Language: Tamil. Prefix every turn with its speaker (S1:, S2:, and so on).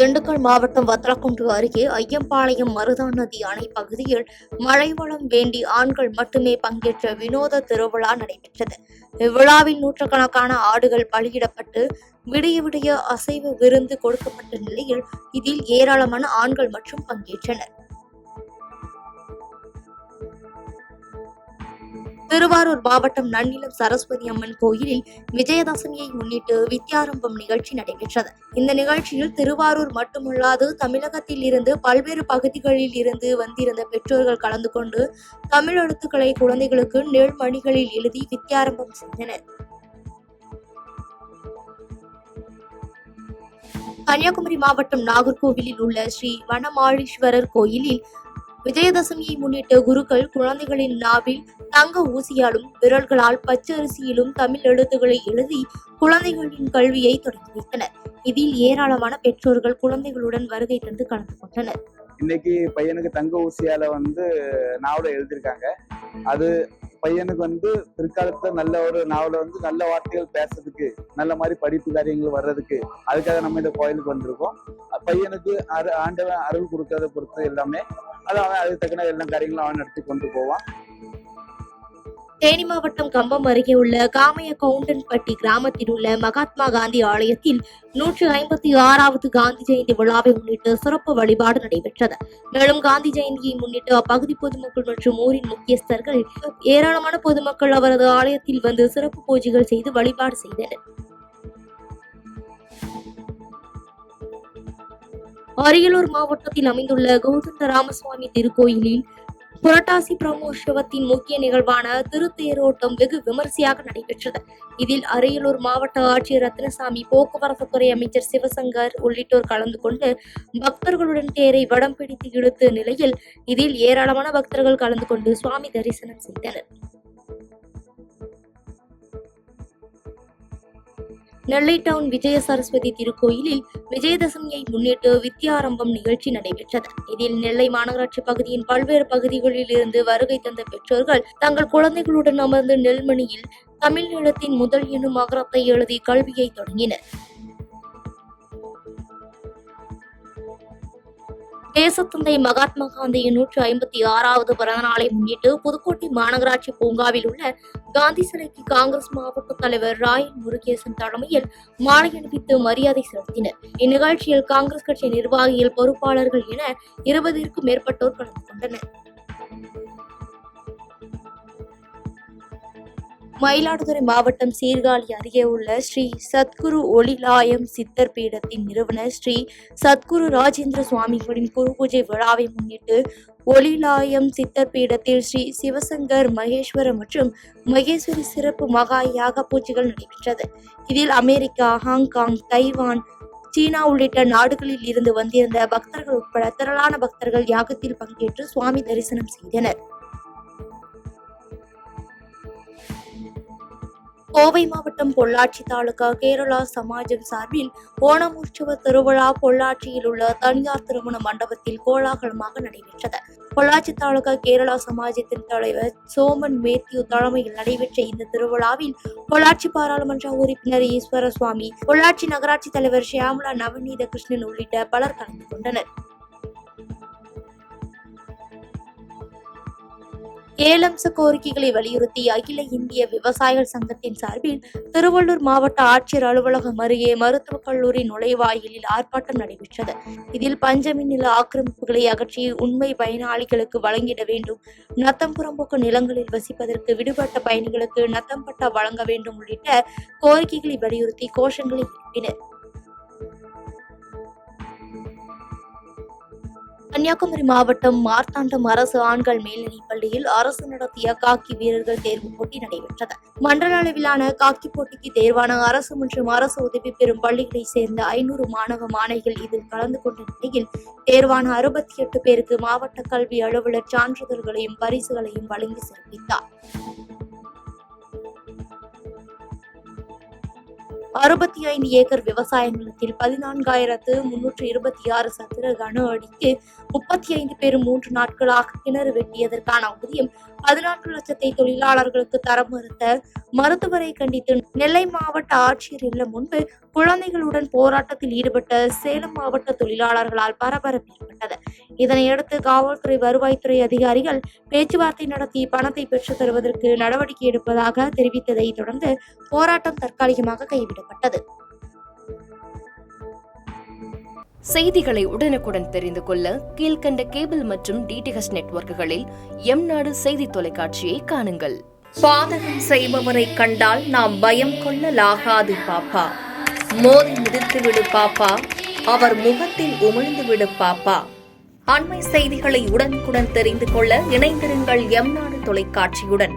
S1: திண்டுக்கல் மாவட்டம் வத்தலக்குண்டு அருகே ஐயம்பாளையம் மருதான் நதி அணை பகுதியில் மழை வளம் வேண்டி ஆண்கள் மட்டுமே பங்கேற்ற வினோத திருவிழா நடைபெற்றது. இவ்விழாவில் நூற்றுக்கணக்கான ஆடுகள் பலியிடப்பட்டு விடிய விடிய அசைவ விருந்து கொடுக்கப்பட்ட நிலையில் இதில் ஏராளமான ஆண்கள் மற்றும் பங்கேற்றனர். திருவாரூர் மாவட்டம் நன்னிலம் சரஸ்வதி அம்மன் கோயிலில் விஜயதசமியை முன்னிட்டு வித்யாரம்பம் நிகழ்ச்சி நடைபெற்றது. இந்த நிகழ்ச்சியில் திருவாரூர் மட்டுமல்லாது தமிழகத்தில் இருந்து பல்வேறு பகுதிகளில் இருந்து வந்திருந்த பெற்றோர்கள் கலந்து கொண்டு தமிழ் எழுத்துக்களை குழந்தைகளுக்கு நெல்மணிகளில் எழுதி வித்யாரம்பம் செய்தனர். கன்னியாகுமரி மாவட்டம் நாகர்கோவிலில் உள்ள ஸ்ரீ வனமாளீஸ்வரர் கோயிலில் விஜயதசமியை முன்னிட்டு குருக்கள் குழந்தைகளின் நாவில் தங்க ஊசியாலும் விரல்களால் பச்சரிசியிலும் தமிழ் எழுத்துக்களை எழுதி குழந்தைகளின் கல்வியை தொடங்கி வைத்தனர். இதில் ஏராளமான பெற்றோர்கள் குழந்தைகளுடன் வருகை தந்து கலந்து கொண்டனர்.
S2: இன்னைக்கு பையனுக்கு தங்க ஊசியால நாவல எழுதியிருக்காங்க. அது பையனுக்கு பிற்காலத்துல நல்ல ஒரு நாவல நல்ல வார்த்தைகள் பேசுறதுக்கு, நல்ல மாதிரி படிப்பு காரியங்கள் வர்றதுக்கு, அதுக்காக நம்ம இந்த கோயிலுக்கு வந்திருக்கோம். பையனுக்கு ஆண்டவன் அருள் கொடுக்கறத பொறுத்து எல்லாமே அதுக்கு தக்கன எல்லா காரியங்களும் அவன் நடத்தி கொண்டு போவான்.
S1: தேனி மாவட்டம் கம்பம் அருகே உள்ள காமைய கவுண்டன்பட்டி கிராமத்தில் உள்ள மகாத்மா காந்தி ஆலயத்தில் 156வது காந்தி ஜெயந்தி விழாவை முன்னிட்டு சிறப்பு வழிபாடு நடைபெற்றது. மேலும் காந்தி ஜெயந்தியை முன்னிட்டு அப்பகுதி பொதுமக்கள் மற்றும் ஊரின் முக்கியஸ்தர்கள் ஏராளமான பொதுமக்கள் அவரது ஆலயத்தில் வந்து சிறப்பு பூஜைகள் செய்து வழிபாடு செய்தனர். அரியலூர் மாவட்டத்தில் அமைந்துள்ள கௌதண்ட ராமசுவாமி திருக்கோயிலில் புரட்டாசி பிரம்மோற்சவத்தின் முக்கிய நிகழ்வான திருத்தேரோட்டம் வெகு விமரிசையாக நடைபெற்றது. இதில் அரியலூர் மாவட்ட ஆட்சியர் ரத்னசாமி, போக்குவரத்து துறை அமைச்சர் சிவசங்கர் உள்ளிட்டோர் கலந்து கொண்டு பக்தர்களுடன் தேரை வடம் பிடித்து இழுத்த நிலையில் இதில் ஏராளமான பக்தர்கள் கலந்து கொண்டு சுவாமி தரிசனம் செய்தனர். நெல்லை டவுன் விஜய சரஸ்வதி திருக்கோயிலில் விஜயதசமியை முன்னிட்டு வித்யாரம்பம் நிகழ்ச்சி நடைபெற்றது. இதில் நெல்லை மாநகராட்சி பகுதியின் பல்வேறு பகுதிகளில் இருந்து வருகை தந்த பெற்றோர்கள் தங்கள் குழந்தைகளுடன் அமர்ந்து நெல்மணியில் தமிழ் நிலத்தின் முதல் எனும் அகரத்தை எழுதி கல்வியை தொடங்கினர். தேசத்தந்தை மகாத்மா காந்தியின் 156வது பிறந்த நாளை முன்னிட்டு புதுக்கோட்டை மாநகராட்சி பூங்காவில் உள்ள காந்தி சிலைக்கு காங்கிரஸ் மாவட்ட தலைவர் ராயன் முருகேசன் தலைமையில் மாலை அணிவித்து மரியாதை செலுத்தினர். இந்நிகழ்ச்சியில் காங்கிரஸ் கட்சி நிர்வாகிகள், பொறுப்பாளர்கள் என 20ற்கும் மேற்பட்டோர் கலந்து கொண்டனர். மயிலாடுதுறை மாவட்டம் சீர்காழி அருகே உள்ள ஸ்ரீ சத்குரு ஒளிலாயம் சித்தர் பீடத்தின் நிறுவனர் ஸ்ரீ சத்குரு ராஜேந்திர சுவாமிகளின் குரு பூஜை விழாவை முன்னிட்டு ஒளிலாயம் சித்தர் பீடத்தில் ஸ்ரீ சிவசங்கர், மகேஸ்வர மற்றும் மகேஸ்வரி சிறப்பு மகா யாக பூஜைகள் நடைபெற்றது. இதில் அமெரிக்கா, ஹாங்காங், தைவான், சீனா உள்ளிட்ட நாடுகளில் இருந்து வந்திருந்த பக்தர்கள் உட்பட திரளான பக்தர்கள் யாகத்தில் பங்கேற்று சுவாமி தரிசனம் செய்தனர். கோவை மாவட்டம் பொள்ளாச்சி தாலுகா கேரளா சமாஜம் சார்பில் ஓணம் உற்சவ திருவிழா பொள்ளாச்சியில் உள்ள தனியார் திருமண மண்டபத்தில் கோலாகலமாக நடைபெற்றது. பொள்ளாச்சி தாலுகா கேரளா சமாஜத்தின் தலைவர் சோமன் மேத்யூ தலைமையில் நடைபெற்ற இந்த திருவிழாவில் பொள்ளாச்சி பாராளுமன்ற உறுப்பினர் ஈஸ்வர சுவாமி, பொள்ளாச்சி நகராட்சி தலைவர் ஷியாமலா நவநீத கிருஷ்ணன் உள்ளிட்ட பலர் கலந்து கொண்டனர். ஏலம்ச கோரிக்கைகளை வலியுறுத்தி அகில இந்திய விவசாயிகள் சங்கத்தின் சார்பில் திருவள்ளூர் மாவட்ட ஆட்சியர் அலுவலகம் அருகே மருத்துவக் கல்லூரி நுழைவாயிலில் ஆர்ப்பாட்டம் நடைபெற்றது. இதில் பஞ்சமி நில ஆக்கிரமிப்புகளை அகற்றி உண்மை பயனாளிகளுக்கு வழங்கிட வேண்டும், நத்தம் புறம்போக்கு நிலங்களில் வசிப்பதற்கு விடுபட்ட பயணிகளுக்கு நத்தம் பட்டா வழங்க வேண்டும் உள்ளிட்ட கோரிக்கைகளை வலியுறுத்தி கோஷங்களை எழுப்பினர். கன்னியாகுமரி மாவட்டம் மார்த்தாண்டம் அரசு ஆண்கள் மேல்நிலைப் பள்ளியில் அரசு நடத்திய காக்கி வீரர்கள் தேர்வு போட்டி நடைபெற்றது. மண்டல அளவிலான காக்கி போட்டிக்கு தேர்வான அரசு மற்றும் அரசு உதவி பெறும் பள்ளிகளைச் சேர்ந்த 500 மாணவ மாணவிகள் இதில் கலந்து கொண்ட நிலையில் தேர்வான 68 பேருக்கு மாவட்ட கல்வி அலுவலர் சான்றிதழ்களையும் பரிசுகளையும் வழங்கி சிறப்பித்தார். 65 ஏக்கர் விவசாய நிலத்தில் 14,326 சதுர கன அடிக்கு 35 பேர் 3 நாட்களாக கிணறு வெட்டியதற்கான ஊதியம் 14 லட்சத்தை தொழிலாளர்களுக்கு தர மறுத்த மருத்துவரை கண்டித்து நெல்லை மாவட்ட ஆட்சியர் இல்லம் முன்பு குழந்தைகளுடன் போராட்டத்தில் ஈடுபட்ட சேலம் மாவட்ட தொழிலாளர்களால் பரபரப்பு ஏற்பட்டது. இதனையடுத்து காவல்துறை வருவாய்த்துறை அதிகாரிகள் பேச்சுவார்த்தை நடத்தி பணத்தை பெற்றுத் தருவதற்கு நடவடிக்கை எடுப்பதாக தெரிவித்ததை தொடர்ந்து போராட்டம் தற்காலிகமாக கைவிடப்பட்டது.
S3: செய்திகளை உடனுக்குடன் தெரிந்து கொள்ள கீழ்கண்ட கேபிள் மற்றும் டிடிஎச் நெட்வொர்க்குகளில் எம்நாடு செய்தி தொலைக்காட்சியை காணுங்கள். பாதகம் செய்பவரை கண்டால் நாம் பயம் கொள்ளலாகாது பாப்பா. மோதி மிதித்து விடு பாப்பா, அவர் முகத்தில் உமிழ்ந்து விடு பாப்பா. அண்மை செய்திகளை உடனுக்குடன் தெரிந்து கொள்ள இணைந்திருங்கள் எம்நாடு தொலைக்காட்சியுடன்.